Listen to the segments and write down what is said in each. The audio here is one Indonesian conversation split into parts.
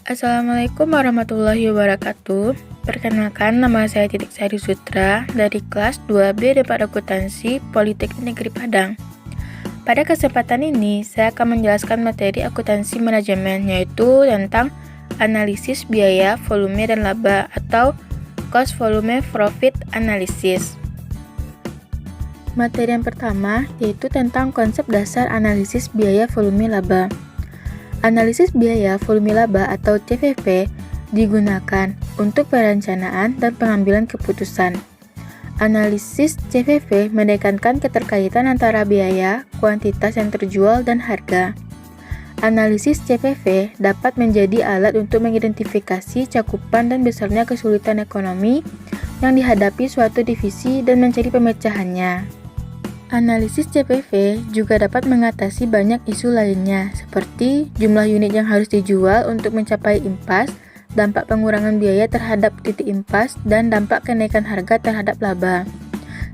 Assalamualaikum warahmatullahi wabarakatuh. Perkenalkan, nama saya Titik Sari Sutra dari kelas 2B Departemen Akuntansi Politeknik Negeri Padang. Pada kesempatan ini, saya akan menjelaskan materi akuntansi manajemen, yaitu tentang analisis biaya, volume, dan laba atau cost volume profit analysis. Materi yang pertama yaitu tentang konsep dasar analisis biaya, volume, laba. Analisis biaya, volume, laba atau CVP digunakan untuk perencanaan dan pengambilan keputusan. Analisis CVP menekankan keterkaitan antara biaya, kuantitas yang terjual, dan harga. Analisis CVP dapat menjadi alat untuk mengidentifikasi cakupan dan besarnya kesulitan ekonomi yang dihadapi suatu divisi dan mencari pemecahannya. Analisis CPV juga dapat mengatasi banyak isu lainnya, seperti jumlah unit yang harus dijual untuk mencapai impas, dampak pengurangan biaya terhadap titik impas, dan dampak kenaikan harga terhadap laba.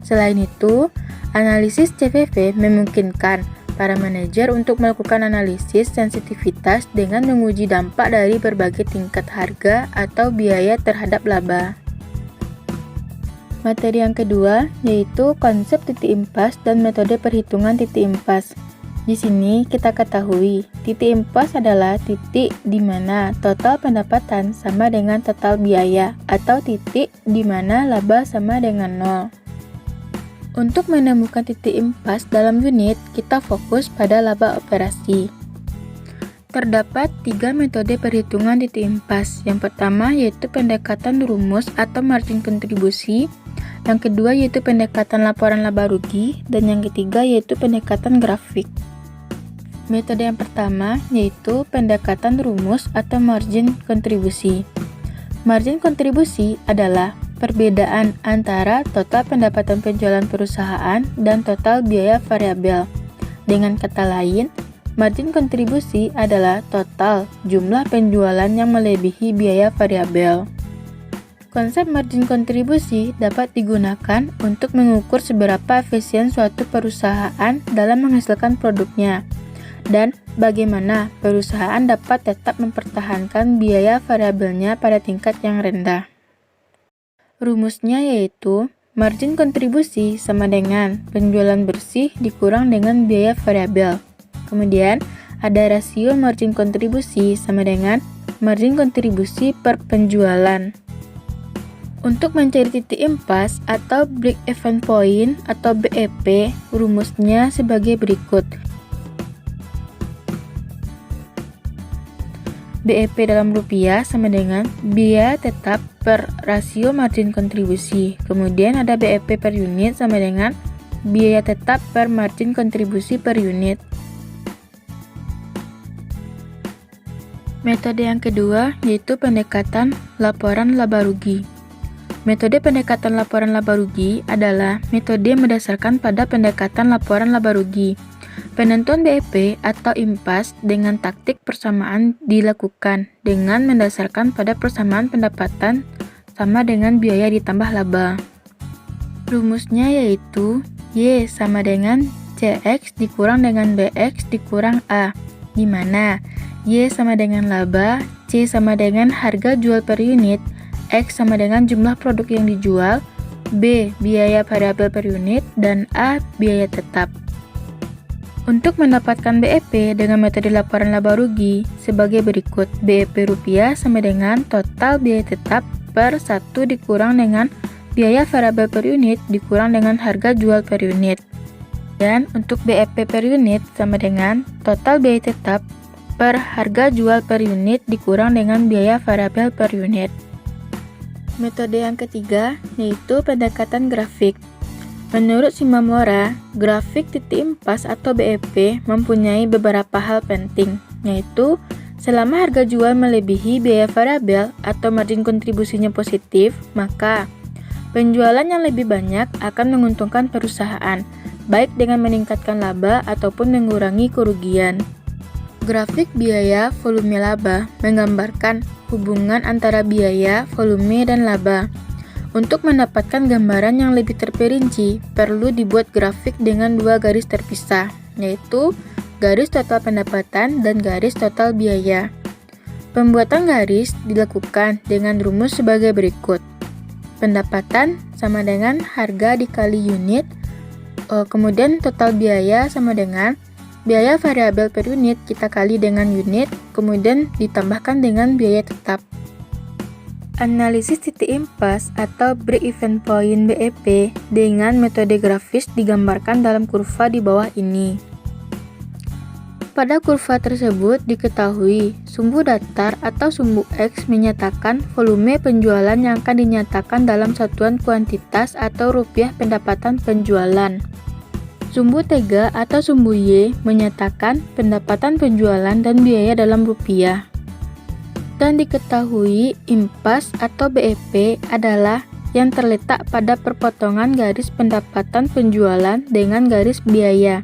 Selain itu, analisis CPV memungkinkan para manajer untuk melakukan analisis sensitivitas dengan menguji dampak dari berbagai tingkat harga atau biaya terhadap laba. Materi yang kedua yaitu konsep titik impas dan metode perhitungan titik impas. Di sini kita ketahui, titik impas adalah titik di mana total pendapatan sama dengan total biaya atau titik di mana laba sama dengan 0. Untuk menemukan titik impas dalam unit, kita fokus pada laba operasi. Terdapat 3 metode perhitungan titik impas. Yang pertama yaitu pendekatan rumus atau margin kontribusi. Yang kedua yaitu pendekatan laporan laba rugi, dan yang ketiga yaitu pendekatan grafik. Metode yang pertama yaitu pendekatan rumus atau margin kontribusi. Margin kontribusi adalah perbedaan antara total pendapatan penjualan perusahaan dan total biaya variabel. Dengan kata lain, margin kontribusi adalah total jumlah penjualan yang melebihi biaya variabel. Konsep margin kontribusi dapat digunakan untuk mengukur seberapa efisien suatu perusahaan dalam menghasilkan produknya, dan bagaimana perusahaan dapat tetap mempertahankan biaya variabelnya pada tingkat yang rendah. Rumusnya yaitu, margin kontribusi sama dengan penjualan bersih dikurang dengan biaya variabel. Kemudian, ada rasio margin kontribusi sama dengan margin kontribusi per penjualan. Untuk mencari titik impas atau break even point atau BEP, rumusnya sebagai berikut. BEP dalam rupiah sama dengan biaya tetap per rasio margin kontribusi. Kemudian ada BEP per unit sama dengan biaya tetap per margin kontribusi per unit. Metode yang kedua yaitu pendekatan laporan laba rugi. Metode pendekatan laporan laba rugi adalah metode berdasarkan pada pendekatan laporan laba rugi. Penentuan BEP atau impas dengan taktik persamaan dilakukan dengan mendasarkan pada persamaan pendapatan sama dengan biaya ditambah laba. Rumusnya yaitu Y sama dengan CX dikurang dengan BX dikurang A, di mana Y sama dengan laba, C sama dengan harga jual per unit, X sama dengan jumlah produk yang dijual, B biaya variabel per unit, dan A biaya tetap. Untuk mendapatkan BEP dengan metode laporan laba rugi sebagai berikut. BEP rupiah sama dengan total biaya tetap per 1 dikurang dengan biaya variabel per unit dikurang dengan harga jual per unit. Dan untuk BEP per unit sama dengan total biaya tetap per harga jual per unit dikurang dengan biaya variabel per unit. Metode yang ketiga yaitu pendekatan grafik. Menurut Shimamura, grafik titik impas atau BEP mempunyai beberapa hal penting, yaitu selama harga jual melebihi biaya variabel atau margin kontribusinya positif, maka penjualan yang lebih banyak akan menguntungkan perusahaan, baik dengan meningkatkan laba ataupun mengurangi kerugian. Grafik biaya, volume, laba menggambarkan hubungan antara biaya, volume, dan laba. Untuk mendapatkan gambaran yang lebih terperinci, perlu dibuat grafik dengan 2 garis terpisah, yaitu garis total pendapatan dan garis total biaya. Pembuatan garis dilakukan dengan rumus sebagai berikut. Pendapatan sama dengan harga dikali unit, kemudian total biaya sama dengan biaya variabel per unit kita kali dengan unit, kemudian ditambahkan dengan biaya tetap. Analisis titik impas atau break-even point BEP dengan metode grafis digambarkan dalam kurva di bawah ini. Pada kurva tersebut diketahui sumbu datar atau sumbu X menyatakan volume penjualan yang akan dinyatakan dalam satuan kuantitas atau rupiah pendapatan penjualan. Sumbu 3 atau sumbu Y menyatakan pendapatan penjualan dan biaya dalam rupiah. Dan diketahui impas atau BEP adalah yang terletak pada perpotongan garis pendapatan penjualan dengan garis biaya.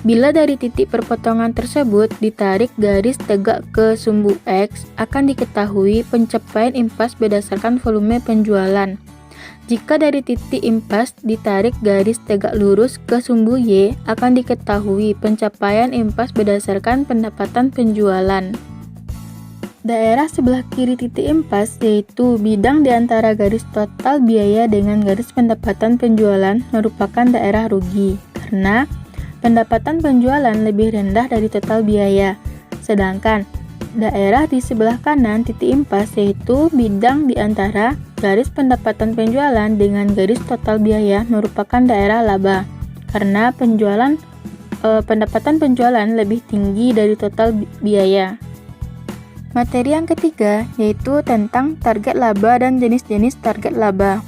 Bila dari titik perpotongan tersebut ditarik garis tegak ke sumbu X, akan diketahui pencapaian impas berdasarkan volume penjualan. Jika dari titik impas ditarik garis tegak lurus ke sumbu Y, akan diketahui pencapaian impas berdasarkan pendapatan penjualan. Daerah sebelah kiri titik impas yaitu bidang di antara garis total biaya dengan garis pendapatan penjualan merupakan daerah rugi karena pendapatan penjualan lebih rendah dari total biaya. Sedangkan daerah di sebelah kanan titik impas yaitu bidang di antara garis pendapatan penjualan dengan garis total biaya merupakan daerah laba karena pendapatan penjualan lebih tinggi dari total biaya. Materi yang ketiga yaitu tentang target laba dan jenis-jenis target laba.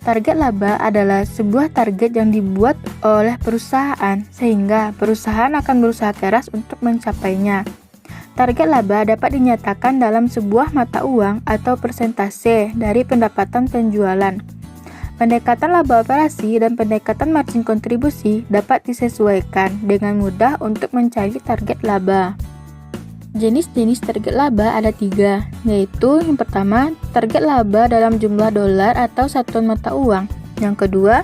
Target laba adalah sebuah target yang dibuat oleh perusahaan sehingga perusahaan akan berusaha keras untuk mencapainya. Target laba dapat dinyatakan dalam sebuah mata uang atau persentase dari pendapatan penjualan. Pendekatan laba operasi dan pendekatan margin kontribusi dapat disesuaikan dengan mudah untuk mencari target laba. Jenis-jenis target laba ada 3, yaitu yang pertama, target laba dalam jumlah dolar atau satuan mata uang. Yang kedua,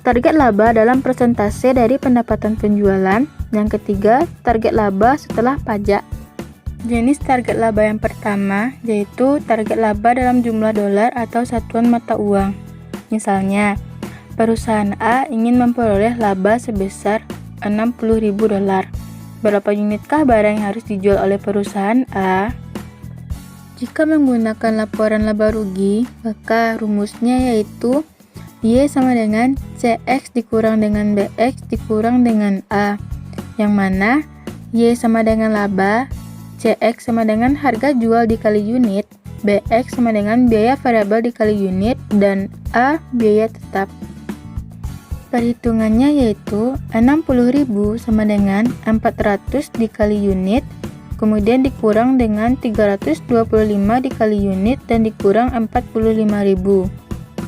target laba dalam persentase dari pendapatan penjualan. Yang ketiga, target laba setelah pajak. Jenis target laba yang pertama, yaitu target laba dalam jumlah dolar atau satuan mata uang. Misalnya, perusahaan A ingin memperoleh laba sebesar 60.000 dolar. Berapa unitkah barang yang harus dijual oleh perusahaan A? Jika menggunakan laporan laba rugi, maka rumusnya yaitu Y sama dengan CX dikurang dengan BX dikurang dengan A, yang mana Y sama dengan laba, CX sama dengan harga jual dikali unit, BX sama dengan biaya variabel dikali unit, dan A biaya tetap. Perhitungannya yaitu 60.000 sama dengan 400 dikali unit, kemudian dikurang dengan 325 dikali unit dan dikurang 45.000.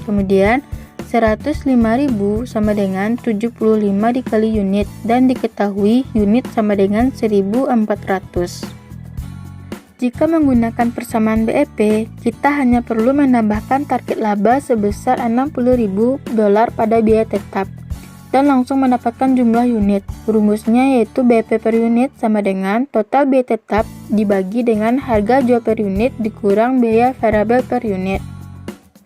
Kemudian 105.000 sama dengan 75 dikali unit dan diketahui unit sama dengan 1.400. Jika menggunakan persamaan BEP, kita hanya perlu menambahkan target laba sebesar 60.000 dolar pada biaya tetap dan langsung mendapatkan jumlah unit. Rumusnya yaitu BEP per unit sama dengan total biaya tetap dibagi dengan harga jual per unit dikurang biaya variabel per unit.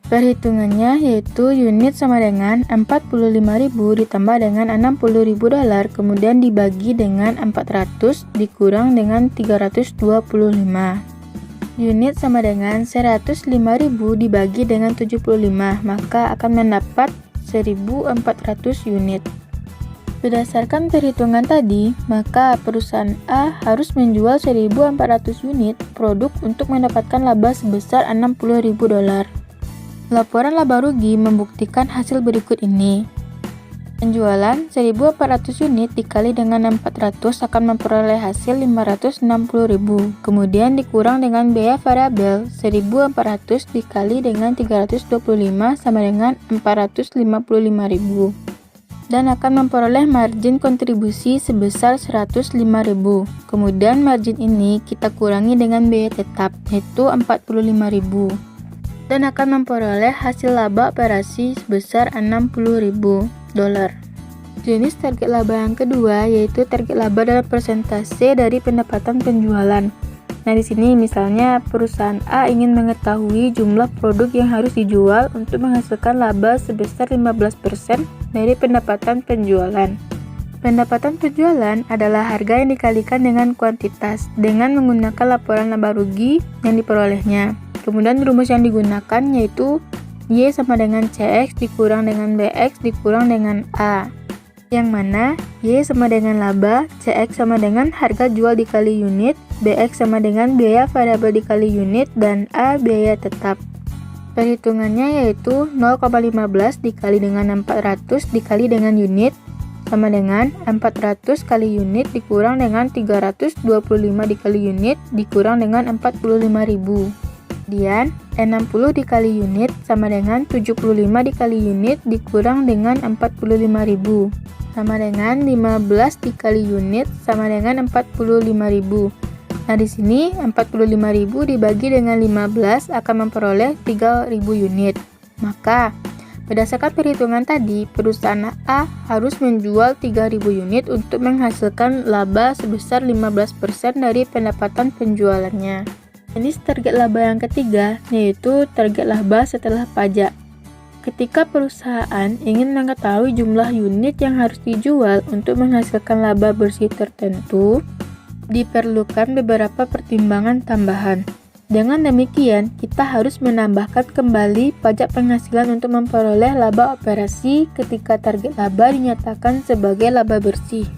Perhitungannya yaitu unit sama dengan 45.000 ditambah dengan 60.000 dolar kemudian dibagi dengan 400 dikurang dengan 325. Unit sama dengan 105.000 dibagi dengan 75, maka akan mendapat 1.400 unit. Berdasarkan perhitungan tadi, maka perusahaan A harus menjual 1.400 unit produk untuk mendapatkan laba sebesar 60.000 dolar. Laporan laba rugi membuktikan hasil berikut ini. Penjualan 1.400 unit dikali dengan 400 akan memperoleh hasil 560.000. Kemudian dikurang dengan biaya variabel 1.400 dikali dengan 325 sama dengan 455.000. Dan akan memperoleh margin kontribusi sebesar 105.000. Kemudian margin ini kita kurangi dengan biaya tetap yaitu 45.000. Dan akan memperoleh hasil laba operasi sebesar 60.000 dolar. Jenis target laba yang kedua yaitu target laba dalam persentase dari pendapatan penjualan. Nah, di sini misalnya perusahaan A ingin mengetahui jumlah produk yang harus dijual untuk menghasilkan laba sebesar 15% dari pendapatan penjualan. Pendapatan penjualan adalah harga yang dikalikan dengan kuantitas dengan menggunakan laporan laba rugi yang diperolehnya. Kemudian rumus yang digunakan yaitu Y sama dengan CX dikurang dengan BX dikurang dengan A. Yang mana Y sama dengan laba, CX sama dengan harga jual dikali unit, BX sama dengan biaya variabel dikali unit, dan A biaya tetap. Perhitungannya yaitu 0,15 dikali dengan 400 dikali dengan unit sama dengan 400 kali unit dikurang dengan 325 dikali unit dikurang dengan 45.000. Kemudian 60 dikali unit sama dengan 75 dikali unit dikurang dengan 45.000 sama dengan 15 dikali unit sama dengan 45.000. Nah, di sini 45.000 dibagi dengan 15 akan memperoleh 3.000 unit. Maka berdasarkan perhitungan tadi, perusahaan A harus menjual 3.000 unit untuk menghasilkan laba sebesar 15% dari pendapatan penjualannya. Ini target laba yang ketiga, yaitu target laba setelah pajak. Ketika perusahaan ingin mengetahui jumlah unit yang harus dijual untuk menghasilkan laba bersih tertentu, diperlukan beberapa pertimbangan tambahan. Dengan demikian, kita harus menambahkan kembali pajak penghasilan untuk memperoleh laba operasi ketika target laba dinyatakan sebagai laba bersih.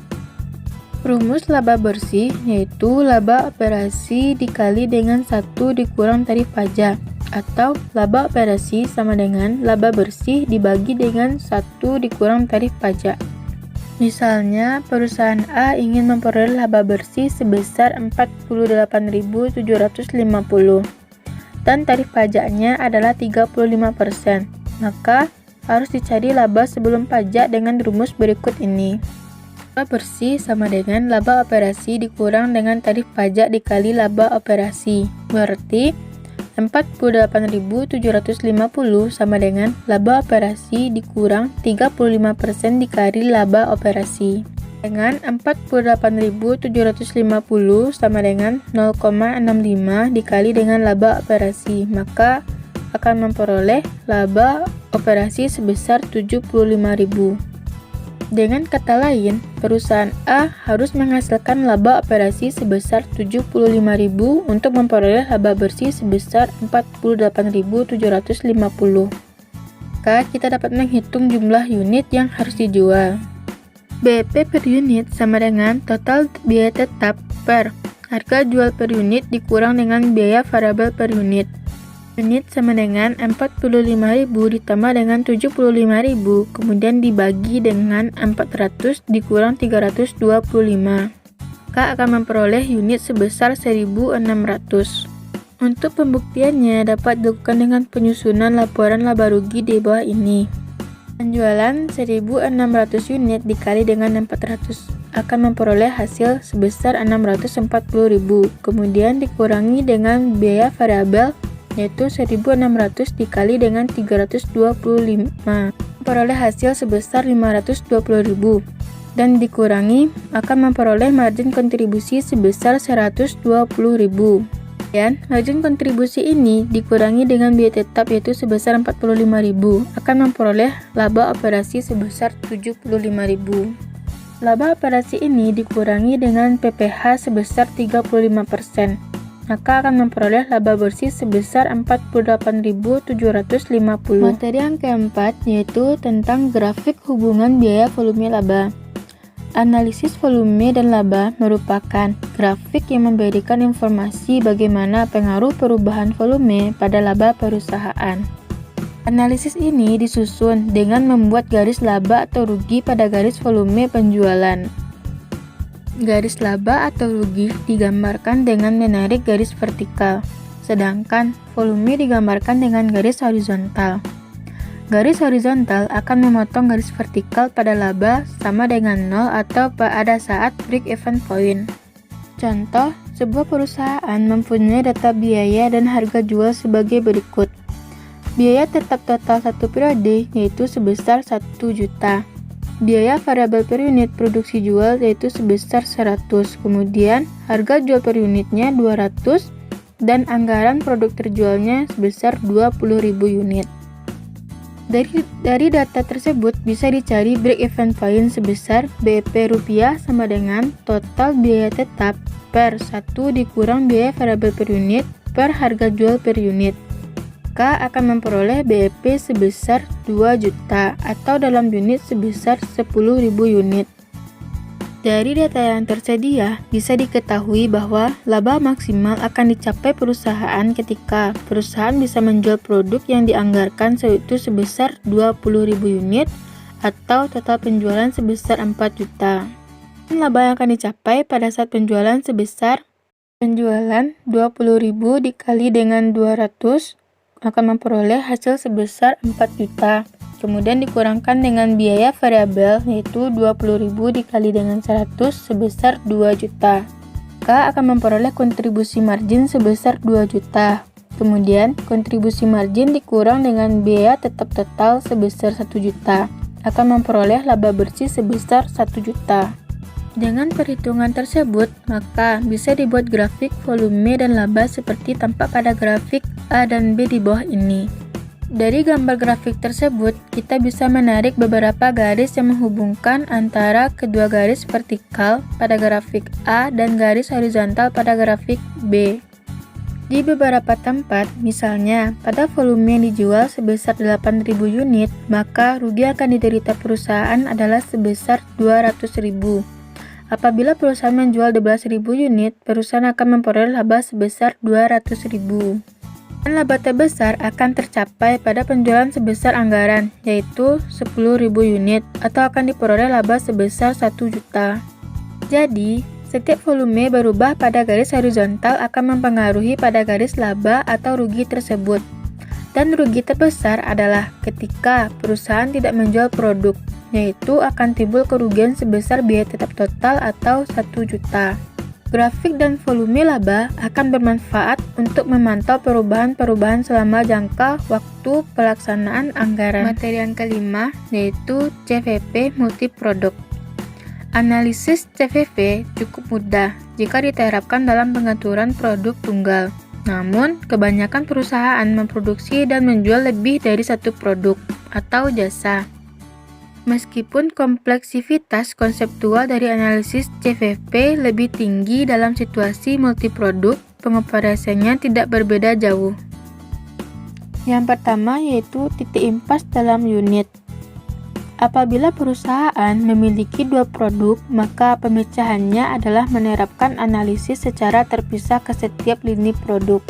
Rumus laba bersih yaitu laba operasi dikali dengan 1 dikurang tarif pajak, atau laba operasi sama dengan laba bersih dibagi dengan 1 dikurang tarif pajak. Misalnya, perusahaan A ingin memperoleh laba bersih sebesar 48.750 dan tarif pajaknya adalah 35%. Maka, harus dicari laba sebelum pajak dengan rumus berikut ini. Laba bersih sama dengan laba operasi dikurang dengan tarif pajak dikali laba operasi. Berarti 48.750 sama dengan laba operasi dikurang 35% dikali laba operasi. Dengan 48.750 sama dengan 0,65 dikali dengan laba operasi, maka akan memperoleh laba operasi sebesar 75.000. Dengan kata lain, perusahaan A harus menghasilkan laba operasi sebesar 75.000 untuk memperoleh laba bersih sebesar 48.750. Maka kita dapat menghitung jumlah unit yang harus dijual. BP per unit sama dengan total biaya tetap per harga jual per unit dikurang dengan biaya variabel per unit. Unit sama dengan 45.000 ditambah dengan 75.000, kemudian dibagi dengan 400 dikurang 325. Maka akan memperoleh unit sebesar 1.600. Untuk pembuktiannya dapat dilakukan dengan penyusunan laporan laba rugi di bawah ini. Penjualan 1.600 unit dikali dengan 400 akan memperoleh hasil sebesar 640.000, kemudian dikurangi dengan biaya variabel yaitu 1.600 dikali dengan 325, memperoleh hasil sebesar 520.000, dan dikurangi akan memperoleh margin kontribusi sebesar 120.000. Dan margin kontribusi ini dikurangi dengan biaya tetap yaitu sebesar 45.000, akan memperoleh laba operasi sebesar 75.000. Laba operasi ini dikurangi dengan PPh sebesar 35%. Maka akan memperoleh laba bersih sebesar 48.750. Materi yang keempat yaitu tentang grafik hubungan biaya volume laba. Analisis volume dan laba merupakan grafik yang memberikan informasi bagaimana pengaruh perubahan volume pada laba perusahaan. Analisis ini disusun dengan membuat garis laba atau rugi pada garis volume penjualan. Garis laba atau rugi digambarkan dengan menarik garis vertikal, sedangkan volume digambarkan dengan garis horizontal. Garis horizontal akan memotong garis vertikal pada laba sama dengan 0 atau pada saat break-even point. Contoh, sebuah perusahaan mempunyai data biaya dan harga jual sebagai berikut. Biaya tetap total satu periode yaitu sebesar 1 juta. biaya variabel per unit produksi jual yaitu sebesar 100, kemudian harga jual per unitnya 200, dan anggaran produk terjualnya sebesar 20.000 unit. Dari data tersebut bisa dicari break-even point sebesar BEP rupiah sama dengan total biaya tetap per 1 dikurang biaya variabel per unit per harga jual per unit. Maka akan memperoleh BEP sebesar 2 juta atau dalam unit sebesar 10.000 unit. Dari data yang tersedia, bisa diketahui bahwa laba maksimal akan dicapai perusahaan ketika perusahaan bisa menjual produk yang dianggarkan yaitu sebesar 20.000 unit atau total penjualan sebesar 4 juta. Dan laba yang akan dicapai pada saat penjualan sebesar penjualan 20.000 dikali dengan 200 akan memperoleh hasil sebesar 4 juta. Kemudian dikurangkan dengan biaya variabel yaitu 20.000 dikali dengan 100 sebesar 2 juta. Maka akan memperoleh kontribusi margin sebesar 2 juta. Kemudian kontribusi margin dikurang dengan biaya tetap total sebesar 1 juta. Akan memperoleh laba bersih sebesar 1 juta. Dengan perhitungan tersebut, maka bisa dibuat grafik volume dan laba seperti tampak pada grafik A dan B di bawah ini. Dari gambar grafik tersebut, kita bisa menarik beberapa garis yang menghubungkan antara kedua garis vertikal pada grafik A dan garis horizontal pada grafik B. Di beberapa tempat, misalnya pada volume yang dijual sebesar 8.000 unit, maka rugi akan diderita perusahaan adalah sebesar 200.000. Apabila perusahaan menjual 12.000 unit, perusahaan akan memperoleh laba sebesar 200.000. Dan laba terbesar akan tercapai pada penjualan sebesar anggaran, yaitu 10.000 unit, atau akan diperoleh laba sebesar 1 juta. Jadi, setiap volume berubah pada garis horizontal akan mempengaruhi pada garis laba atau rugi tersebut. Dan rugi terbesar adalah ketika perusahaan tidak menjual produk, yaitu akan timbul kerugian sebesar biaya tetap total atau 1 juta. Grafik dan volume laba akan bermanfaat untuk memantau perubahan-perubahan selama jangka waktu pelaksanaan anggaran. Materi yang kelima yaitu CVP multiproduk. Analisis CVP cukup mudah jika diterapkan dalam pengaturan produk tunggal. Namun, kebanyakan perusahaan memproduksi dan menjual lebih dari satu produk atau jasa. Meskipun kompleksivitas konseptual dari analisis CVP lebih tinggi dalam situasi multiproduk, pengoperasiannya tidak berbeda jauh. Yang pertama yaitu titik impas dalam unit. Apabila perusahaan memiliki dua produk, maka pemecahannya adalah menerapkan analisis secara terpisah ke setiap lini produk.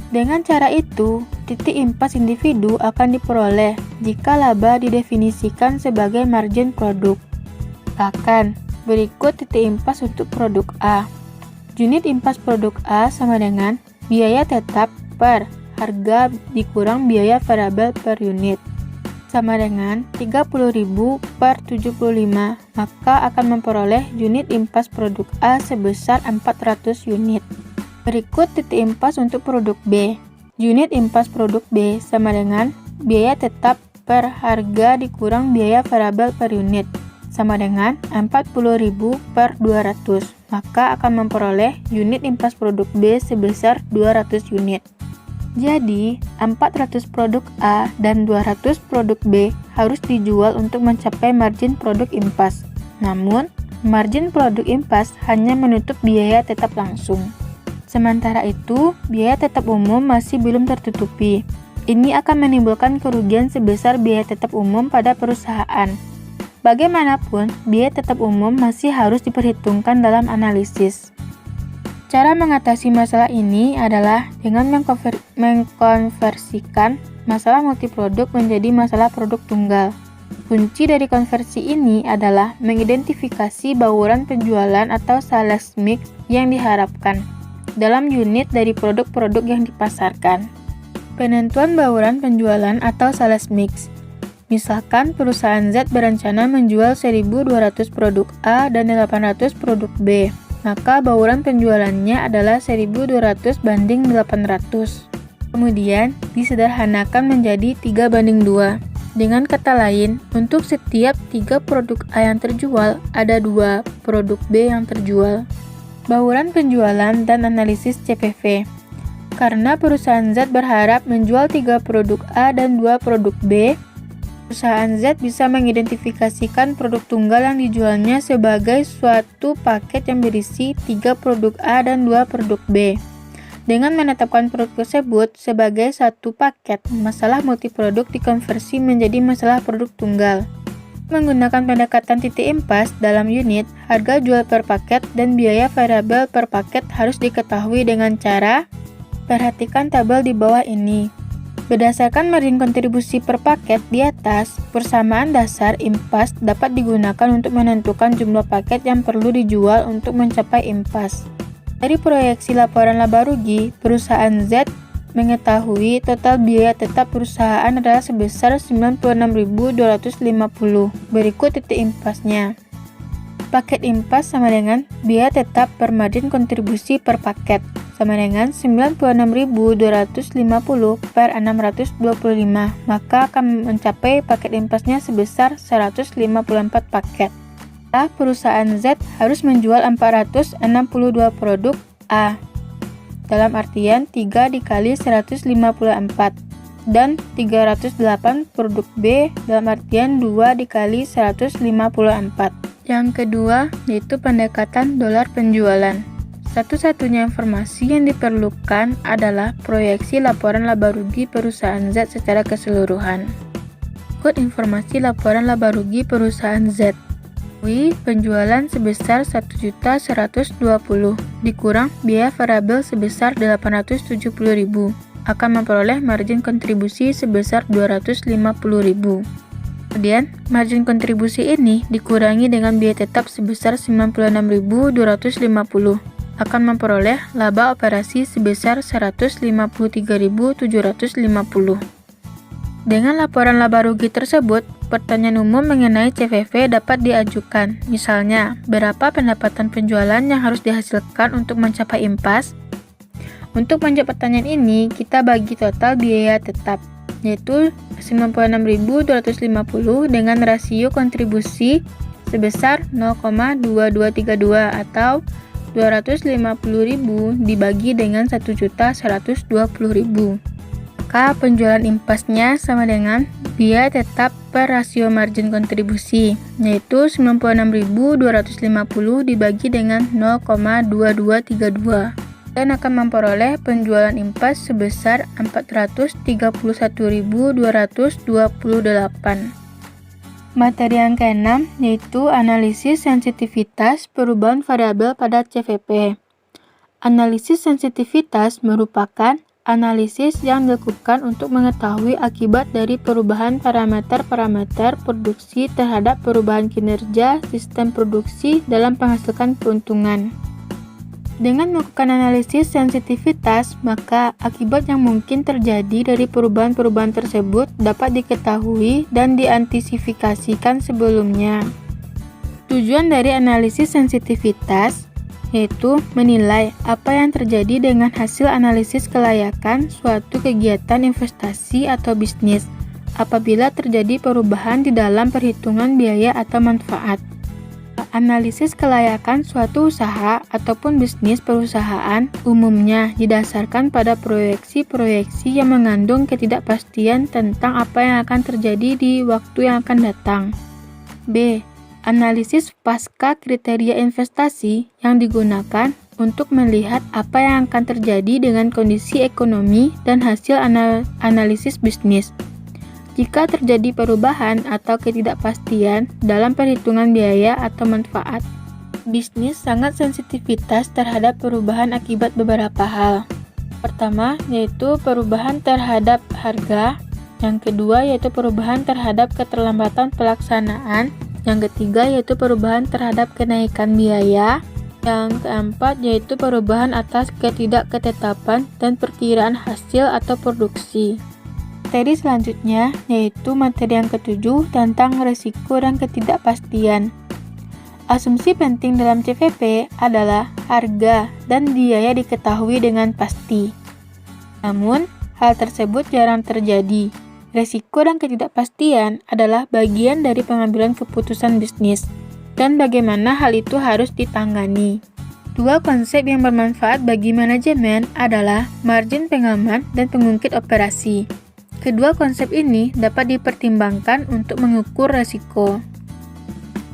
Dengan cara itu, titik impas individu akan diperoleh jika laba didefinisikan sebagai margin produk. Misalkan, berikut titik impas untuk produk A. Unit impas produk A sama dengan biaya tetap per harga dikurang biaya variabel per unit, sama dengan 30.000 per 75, maka akan memperoleh unit impas produk A sebesar 400 unit. Berikut titik impas untuk produk B. Unit impas produk B sama dengan biaya tetap per harga dikurang biaya variabel per unit, sama dengan 40.000 per 200, maka akan memperoleh unit impas produk B sebesar 200 unit. Jadi, 400 produk A dan 200 produk B harus dijual untuk mencapai margin produk impas. Namun, margin produk impas hanya menutup biaya tetap langsung. Sementara itu, biaya tetap umum masih belum tertutupi. Ini akan menimbulkan kerugian sebesar biaya tetap umum pada perusahaan. Bagaimanapun, biaya tetap umum masih harus diperhitungkan dalam analisis. Cara mengatasi masalah ini adalah dengan mengkonversikan masalah multiproduk menjadi masalah produk tunggal. Kunci dari konversi ini adalah mengidentifikasi bauran penjualan atau sales mix yang diharapkan dalam unit dari produk-produk yang dipasarkan. Penentuan bauran penjualan atau sales mix. Misalkan perusahaan Z berencana menjual 1.200 produk A dan 800 produk B, maka bauran penjualannya adalah 1.200 banding 800. Kemudian disederhanakan menjadi 3:2. Dengan kata lain, untuk setiap 3 produk A yang terjual, ada 2 produk B yang terjual. Bauran penjualan dan analisis CPV. Karena perusahaan Z berharap menjual 3 produk A dan 2 produk B, perusahaan Z bisa mengidentifikasikan produk tunggal yang dijualnya sebagai suatu paket yang berisi 3 produk A dan 2 produk B. Dengan menetapkan produk tersebut sebagai satu paket, masalah multiproduk dikonversi menjadi masalah produk tunggal. Menggunakan pendekatan titik impas dalam unit, harga jual per paket dan biaya variabel per paket harus diketahui dengan cara perhatikan tabel di bawah ini. Berdasarkan margin kontribusi per paket di atas, persamaan dasar impas dapat digunakan untuk menentukan jumlah paket yang perlu dijual untuk mencapai impas. Dari proyeksi laporan laba rugi, perusahaan Z mengetahui total biaya tetap perusahaan adalah sebesar 96.250. Berikut titik impasnya. Paket impas sama dengan biaya tetap per margin kontribusi per paket, sama dengan 96.250 per 625, maka akan mencapai paket impasnya sebesar 154 paket. Perusahaan Z harus menjual 462 produk A, dalam artian 3 dikali 154, dan 308 produk B, dalam artian 2 dikali 154. Yang kedua, yaitu pendekatan dolar penjualan. Satu-satunya informasi yang diperlukan adalah proyeksi laporan laba rugi perusahaan Z secara keseluruhan. Ikut informasi laporan laba rugi perusahaan Z. Penjualan sebesar 1.120 dikurang biaya variabel sebesar 870.000 akan memperoleh margin kontribusi sebesar 250.000. Kemudian, margin kontribusi ini dikurangi dengan biaya tetap sebesar 96.250 akan memperoleh laba operasi sebesar 153.750. Dengan laporan laba rugi tersebut, pertanyaan umum mengenai CVV dapat diajukan. Misalnya, berapa pendapatan penjualan yang harus dihasilkan untuk mencapai impas? Untuk menjawab pertanyaan ini, kita bagi total biaya tetap, yaitu 96.250 dengan rasio kontribusi sebesar 0,2232 atau 250.000 dibagi dengan 1.120.000. Maka penjualan impasnya sama dengan biaya tetap per rasio margin kontribusi, yaitu 96.250 dibagi dengan 0,2232, dan akan memperoleh penjualan impas sebesar 431.228. Materi yang ke-6 yaitu analisis sensitivitas perubahan variabel pada CVP. Analisis sensitivitas merupakan analisis yang dilakukan untuk mengetahui akibat dari perubahan parameter-parameter produksi terhadap perubahan kinerja sistem produksi dalam menghasilkan keuntungan. Dengan melakukan analisis sensitivitas, maka akibat yang mungkin terjadi dari perubahan-perubahan tersebut dapat diketahui dan diantisipasikan sebelumnya. Tujuan dari analisis sensitivitas yaitu menilai apa yang terjadi dengan hasil analisis kelayakan suatu kegiatan investasi atau bisnis apabila terjadi perubahan di dalam perhitungan biaya atau manfaat. Analisis kelayakan suatu usaha ataupun bisnis perusahaan umumnya didasarkan pada proyeksi-proyeksi yang mengandung ketidakpastian tentang apa yang akan terjadi di waktu yang akan datang. B. Analisis pasca kriteria investasi yang digunakan untuk melihat apa yang akan terjadi dengan kondisi ekonomi dan hasil analisis bisnis. Jika terjadi perubahan atau ketidakpastian dalam perhitungan biaya atau manfaat, bisnis sangat sensitivitas terhadap perubahan akibat beberapa hal. Pertama, yaitu perubahan terhadap harga. Yang kedua, yaitu perubahan terhadap keterlambatan pelaksanaan. Yang ketiga, yaitu perubahan terhadap kenaikan biaya. Yang keempat, yaitu perubahan atas ketidakketetapan dan perkiraan hasil atau produksi. Materi selanjutnya, yaitu materi yang ketujuh tentang risiko dan ketidakpastian. Asumsi penting dalam CVP adalah harga dan biaya diketahui dengan pasti. Namun, hal tersebut jarang terjadi. Resiko dan ketidakpastian adalah bagian dari pengambilan keputusan bisnis, dan bagaimana hal itu harus ditangani. Dua konsep yang bermanfaat bagi manajemen adalah margin pengaman dan pengungkit operasi. Kedua konsep ini dapat dipertimbangkan untuk mengukur resiko.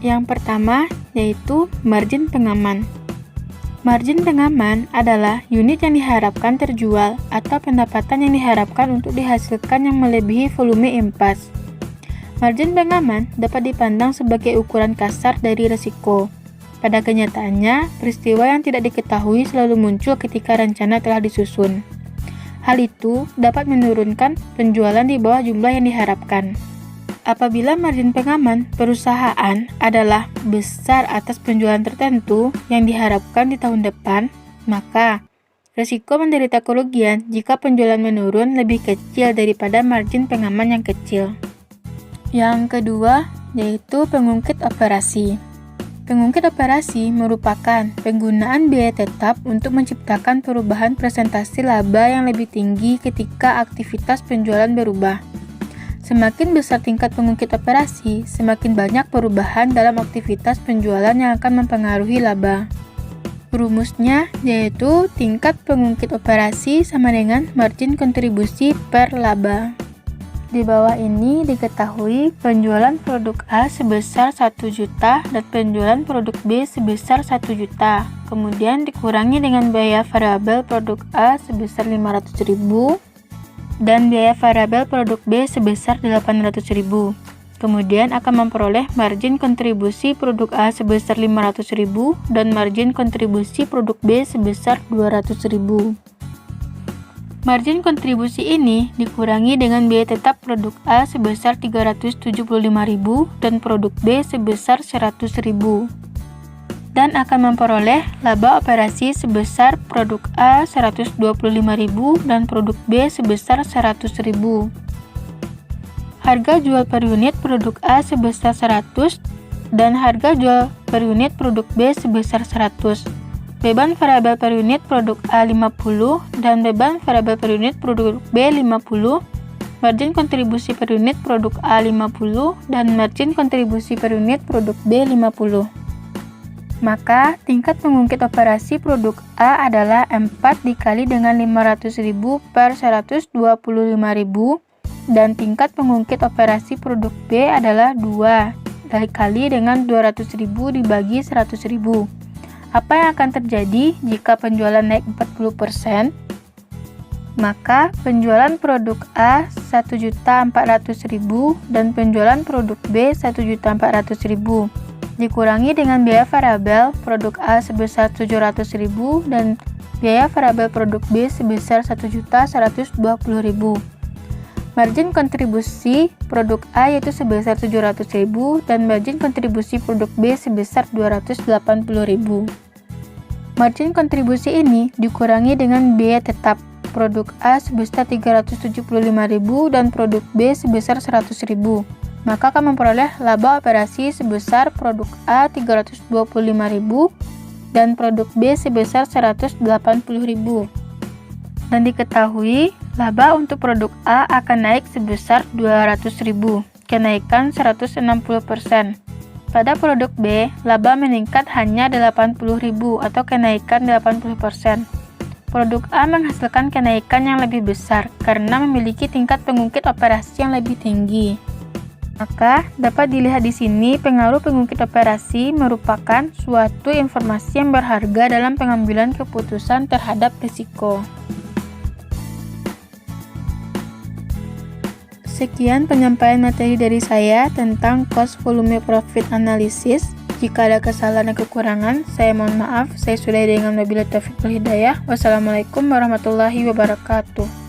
Yang pertama yaitu margin pengaman. Margin pengaman adalah unit yang diharapkan terjual atau pendapatan yang diharapkan untuk dihasilkan yang melebihi volume impas. Margin pengaman dapat dipandang sebagai ukuran kasar dari risiko. Pada kenyataannya, peristiwa yang tidak diketahui selalu muncul ketika rencana telah disusun. Hal itu dapat menurunkan penjualan di bawah jumlah yang diharapkan. Apabila margin pengaman perusahaan adalah besar atas penjualan tertentu yang diharapkan di tahun depan, maka risiko menderita kerugian jika penjualan menurun lebih kecil daripada margin pengaman yang kecil. Yang kedua, yaitu pengungkit operasi. Pengungkit operasi merupakan penggunaan biaya tetap untuk menciptakan perubahan presentasi laba yang lebih tinggi ketika aktivitas penjualan berubah. Semakin besar tingkat pengungkit operasi, semakin banyak perubahan dalam aktivitas penjualan yang akan mempengaruhi laba. Rumusnya yaitu tingkat pengungkit operasi sama dengan margin kontribusi per laba. Di bawah ini diketahui penjualan produk A sebesar 1 juta dan penjualan produk B sebesar 1 juta. Kemudian dikurangi dengan biaya variabel produk A sebesar 500.000 dan biaya variabel produk B sebesar 800.000. Kemudian akan memperoleh margin kontribusi produk A sebesar 500.000 dan margin kontribusi produk B sebesar 200.000. Margin kontribusi ini dikurangi dengan biaya tetap produk A sebesar 375.000 dan produk B sebesar 100.000. Dan akan memperoleh laba operasi sebesar produk A 125.000 dan produk B sebesar 100.000. Harga jual per unit produk A sebesar 100 dan harga jual per unit produk B sebesar 100. Beban variabel per unit produk A 50 dan beban variabel per unit produk B 50. Margin kontribusi per unit produk A 50 dan margin kontribusi per unit produk B 50. Maka, tingkat pengungkit operasi produk A adalah 4 dikali dengan 500.000 per 125.000 dan tingkat pengungkit operasi produk B adalah 2 dikali dengan 200.000 dibagi 100.000. Apa yang akan terjadi jika penjualan naik 40%? Maka, penjualan produk A 1.400.000 dan penjualan produk B 1.400.000. Dikurangi dengan biaya variabel produk A sebesar 700.000 dan biaya variabel produk B sebesar 1.120.000. Margin kontribusi produk A yaitu sebesar 700.000 dan margin kontribusi produk B sebesar 280.000. Margin kontribusi ini dikurangi dengan biaya tetap produk A sebesar 375.000 dan produk B sebesar 100.000. Maka akan memperoleh laba operasi sebesar produk A 325.000 dan produk B sebesar 180.000. Dan diketahui laba untuk produk A akan naik sebesar 200.000, kenaikan 160%. Pada produk B, laba meningkat hanya 80.000 atau kenaikan 80%. Produk A menghasilkan kenaikan yang lebih besar karena memiliki tingkat pengungkit operasi yang lebih tinggi. Maka, dapat dilihat di sini pengaruh pengungkit operasi merupakan suatu informasi yang berharga dalam pengambilan keputusan terhadap risiko. Sekian penyampaian materi dari saya tentang cost volume profit analysis. Jika ada kesalahan dan kekurangan, saya mohon maaf. Saya sudahi dengan wabillahi taufiq wal hidayah. Wassalamualaikum warahmatullahi wabarakatuh.